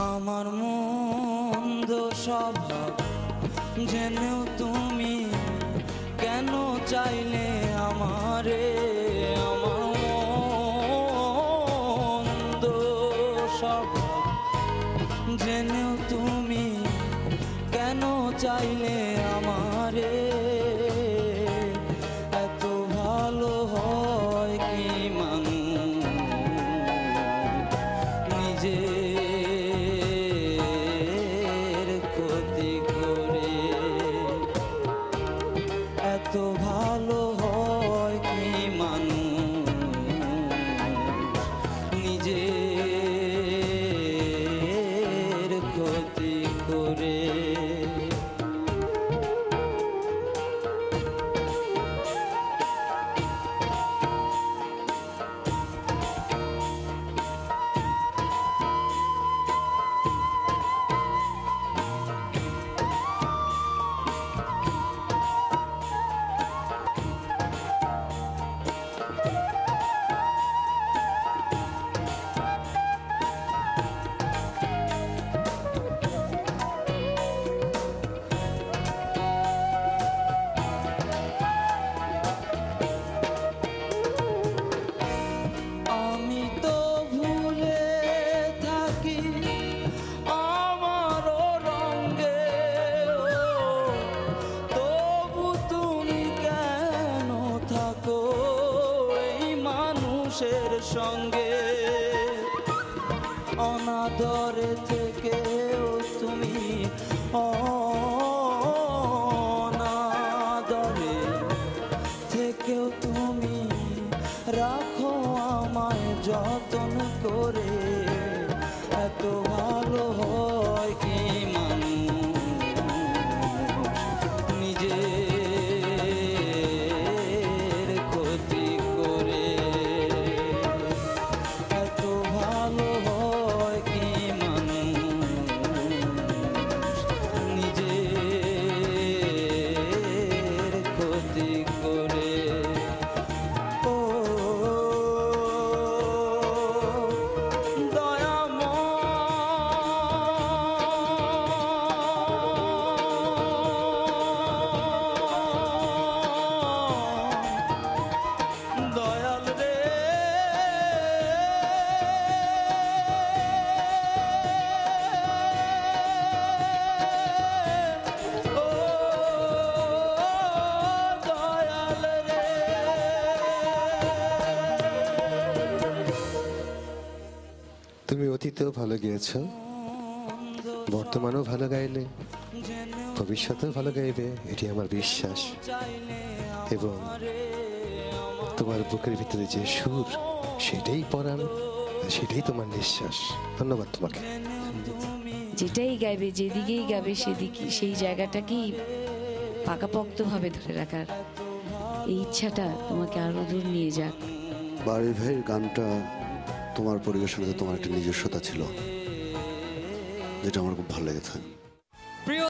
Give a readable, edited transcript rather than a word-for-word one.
আমার মন্দ স্বভাব জেনেও তুমি কেন চাইলে আমারে, আমার মন্দ স্বভাব জেনেও তুমি কেন চাইলে আমারে। এত ভালো হয় কি মানুষ নিজের ক্ষতি করে, এত ভালো হয় কি মানুষ নিজের ক্ষতি করে। সঙ্গে অনাদরে থেকেও তুমি, অনাদরে থেকেও তুমি রাখো আমায় যতন করে। এত ভালো হয় কি মানুষ নিজের ক্ষতি করে, এত ভালো হয় কি মানুষ নিজের ক্ষতি করে। তুমি অতীতেও ভালো গেয়েছ, বর্তমানেও ভালো গাইলে, ভবিষ্যতেও ভালো গাইবে, এটি আমার বিশ্বাস। এবং তোমার বুকের ভিতরে যে সুর, সেটাই পরাণ, সেটাই তোমার নিঃশ্বাস। ধন্যবাদ তোমাকে। যেটাই গাইবে, যেদিকেই গাবে, সেদিকে সেই জায়গাটাকেই পাকাপোক্তভাবে ধরে রাখার এই ইচ্ছাটা তোমাকে আরো দূর নিয়ে যাক। বাড়ির ভাইয়ের গানটা তোমার পরিবেশনাতে তোমার একটা নিজস্বতা ছিল, যেটা আমার খুব ভালো লেগেছে।